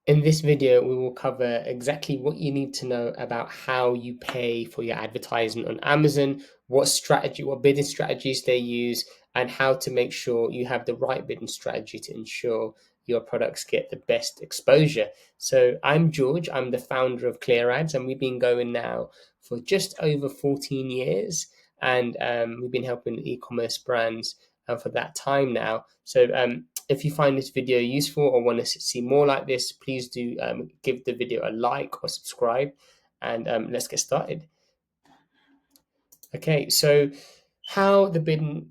In this video, we will cover exactly what you need to know about how you pay for your advertising on Amazon, what bidding strategies they use, and how to make sure you have the right bidding strategy to ensure your products get the best exposure. So I'm George, I'm the founder of ClearAds, and we've been going now for just over 14 years. And we've been helping e-commerce brands for that time now. So if you find this video useful or want to see more like this, please do give the video a like or subscribe, and let's get started. Okay, so how the bidding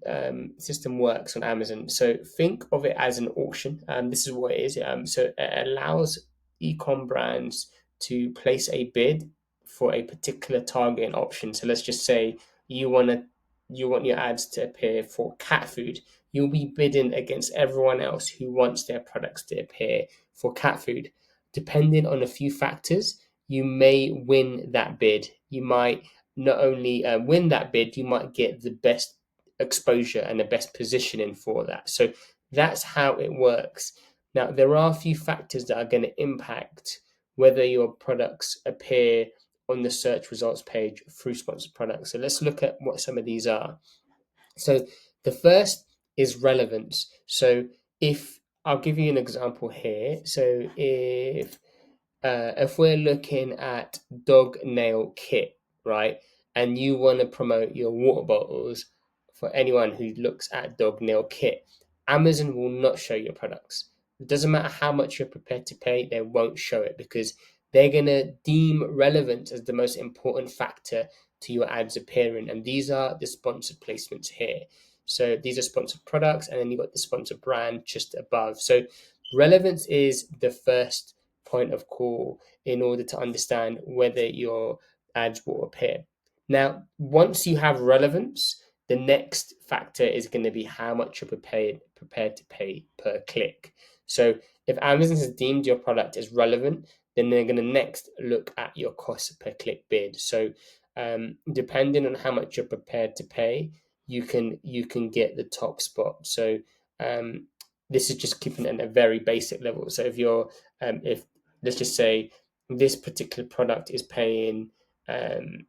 system works on Amazon. So think of it as an auction. This is what it is. So it allows e-com brands to place a bid for a particular targeting option. So let's just say you want to you want your ads to appear for cat food. You'll be bidding against everyone else who wants their products to appear for cat food. Depending on a few factors, you may win that bid. You might not only win that bid, you might get the best exposure and the best positioning for that. So that's how it works. Now, there are a few factors that are going to impact whether your products appear on the search results page through sponsored products. So let's look at what some of these are. So the first is relevance. So if I'll give you an example here. So if we're looking at dog nail kit, right, and you want to promote your water bottles for anyone who looks at dog nail kit, Amazon will not show your products. It doesn't matter how much you're prepared to pay, they won't show it because they're going to deem relevance as the most important factor to your ads appearing. And these are the sponsored placements here. So these are sponsored products, and then you've got the sponsored brand just above. So relevance is the first point of call in order to understand whether your ads will appear. Now, once you have relevance, the next factor is going to be how much you're prepared to pay per click. So if Amazon has deemed your product as relevant, then they're going to next look at your cost per click bid. So depending on how much you're prepared to pay, you can get the top spot. So um, this is just keeping it at a very basic level. So if let's just say this particular product is paying um,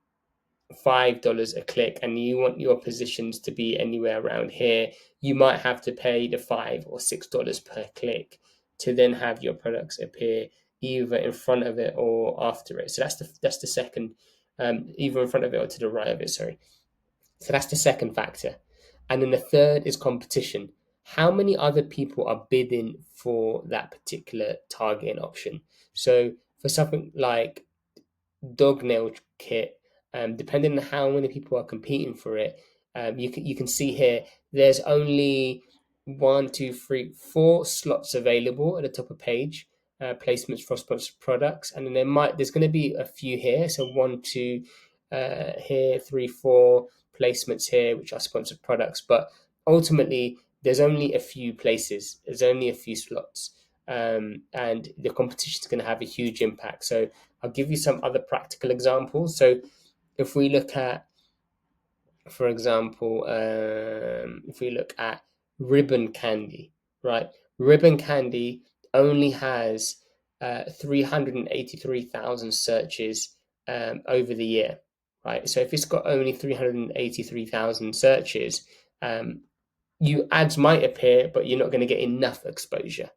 $5 a click and you want your positions to be anywhere around here, you might have to pay the $5 or $6 per click to then have your products appear either in front of it or after it. So that's the second, either in front of it or to the right of it. Sorry. So that's the second factor. And then the third is competition. How many other people are bidding for that particular targeting option? So for something like dog nail kit, depending on how many people are competing for it, you can see here there's only one, two, three, four slots available at the top of page. Placements for sponsored products, and then there's going to be a few here. So one, two, here, three, four placements here, which are sponsored products. But ultimately, there's only a few places. There's only a few slots, and the competition is going to have a huge impact. So I'll give you some other practical examples. So if we look at, for example, if we look at ribbon candy, right? Ribbon candy only has 383,000 searches over the year, right? So if it's got only 383,000 searches, um, you ads might appear, but you're not going to get enough exposure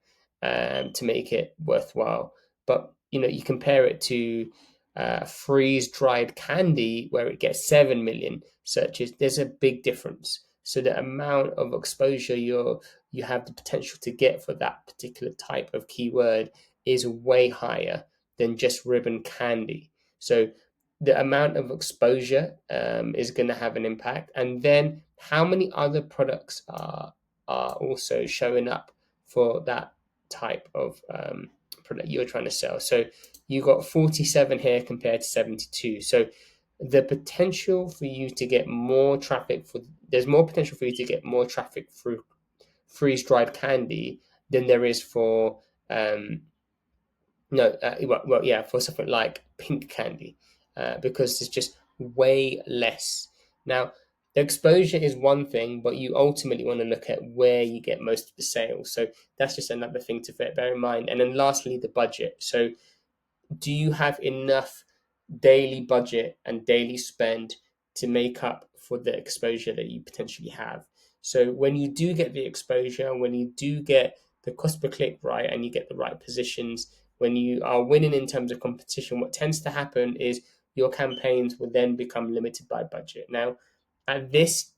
to make it worthwhile. But you compare it to freeze dried candy, where it gets 7 million searches. There's a big difference. So the amount of exposure you have the potential to get for that particular type of keyword is way higher than just ribbon candy. So the amount of exposure is going to have an impact, and then how many other products are also showing up for that type of product you're trying to sell. So you got 47 here compared to 72. So the potential for you to get more traffic for there's more potential for you to get more traffic through freeze dried candy than there is for no, yeah, for something like pink candy, because it's just way less. Now, the exposure is one thing, but you ultimately want to look at where you get most of the sales. So that's just another thing to bear in mind. And then lastly, the budget. So do you have enough daily budget and daily spend to make up for the exposure that you potentially have? So when you do get the exposure, when you do get the cost per click right and you get the right positions, when you are winning in terms of competition, what tends to happen is your campaigns will then become limited by budget. Now, at this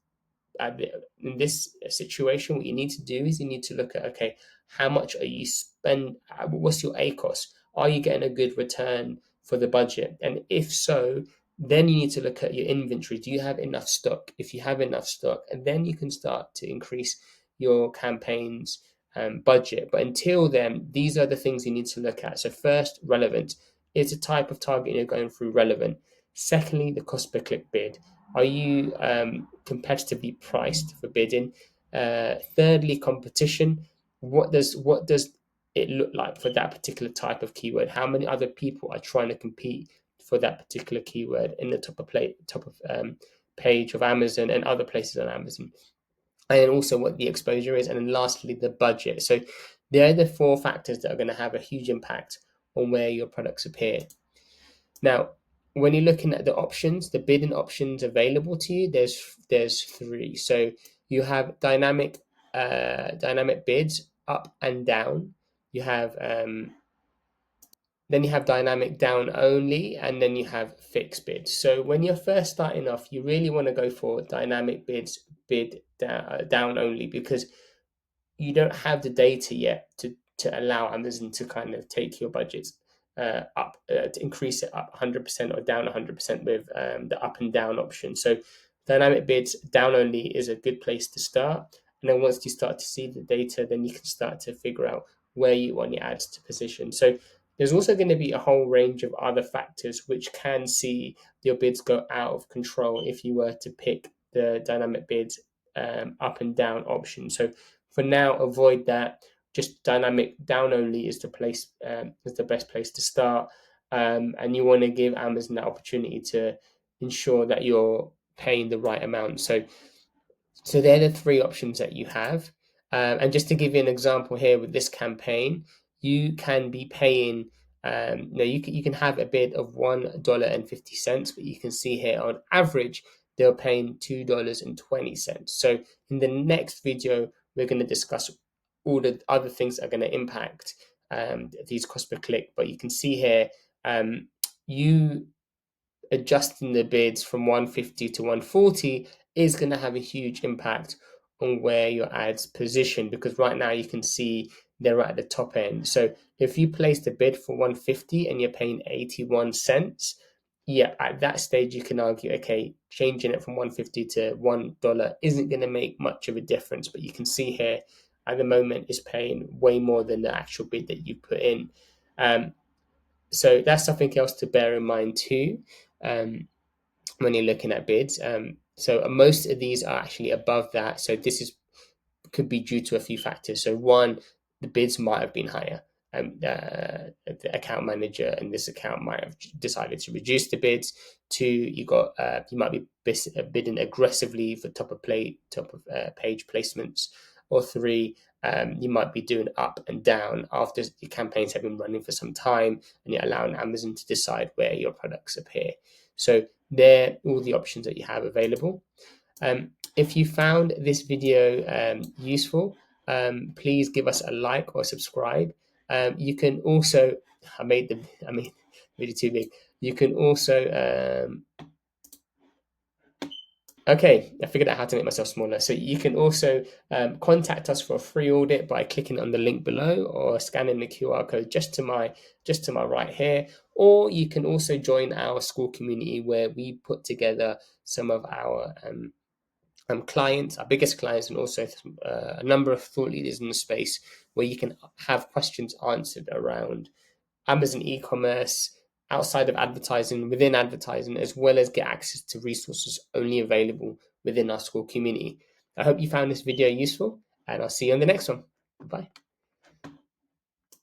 in this situation, what you need to do is you need to look at, okay, how much are you spend? What's your ACOS? Are you getting a good return for the budget? And if so, then you need to look at your inventory. Do you have enough stock? If you have enough stock, and then you can start to increase your campaigns budget. But until then, these are the things you need to look at. So first, relevant. Is the type of target you're going through relevant? Secondly, the cost per click bid. Are you competitively priced for bidding? Thirdly, competition. What does it look like for that particular type of keyword? How many other people are trying to compete for that particular keyword in the top of page of Amazon and other places on Amazon? And then also what the exposure is, and then lastly the budget. So they're the four factors that are going to have a huge impact on where your products appear. Now, when you're looking at the options, the bidding options available to you, there's three. So you have dynamic bids up and down. You have then you have dynamic down only, and then you have fixed bids. So when you're first starting off, you really want to go for dynamic bids, bid down only, because you don't have the data yet to allow Amazon to kind of take your budgets up, to increase it up 100% or down 100% with the up and down option. So dynamic bids down only is a good place to start. And then once you start to see the data, then you can start to figure out where you want your ads to position. So there's also going to be a whole range of other factors which can see your bids go out of control if you were to pick the dynamic bids up and down option. So for now, avoid that. Just dynamic down only is the best place to start, and you want to give Amazon that opportunity to ensure that you're paying the right amount. So they're the three options that you have. And just to give you an example here with this campaign, you can be paying. You can have a bid of $1.50, but you can see here on average they're paying $2.20. So in the next video, we're going to discuss all the other things that are going to impact these cost per click. But you can see here, you adjusting the bids from 150 to 140 is going to have a huge impact on where your ads position, because right now you can see they're at the top end. So if you place the bid for 150 and you're paying 81 cents, yeah, at that stage you can argue, okay, changing it from 150 to $1 isn't going to make much of a difference. But you can see here at the moment is paying way more than the actual bid that you put in. So that's something else to bear in mind too. When you're looking at bids. So most of these are actually above that. So this is could be due to a few factors. So one, the bids might have been higher. The account manager in this account might have decided to reduce the bids. Two, you might be bidding aggressively for top of page placements. Or three, you might be doing up and down after your campaigns have been running for some time, and you're allowing Amazon to decide where your products appear. So they're all the options that you have available. If you found this video useful, please give us a like or subscribe. You can also, I made the video too big. You can also, okay, I figured out how to make myself smaller. So you can also contact us for a free audit by clicking on the link below or scanning the QR code just to my right here. Or you can also join our school community where we put together some of our clients, our biggest clients, and also a number of thought leaders in the space where you can have questions answered around Amazon e-commerce, outside of advertising, within advertising, as well as get access to resources only available within our school community. I hope you found this video useful, and I'll see you on the next one. Bye.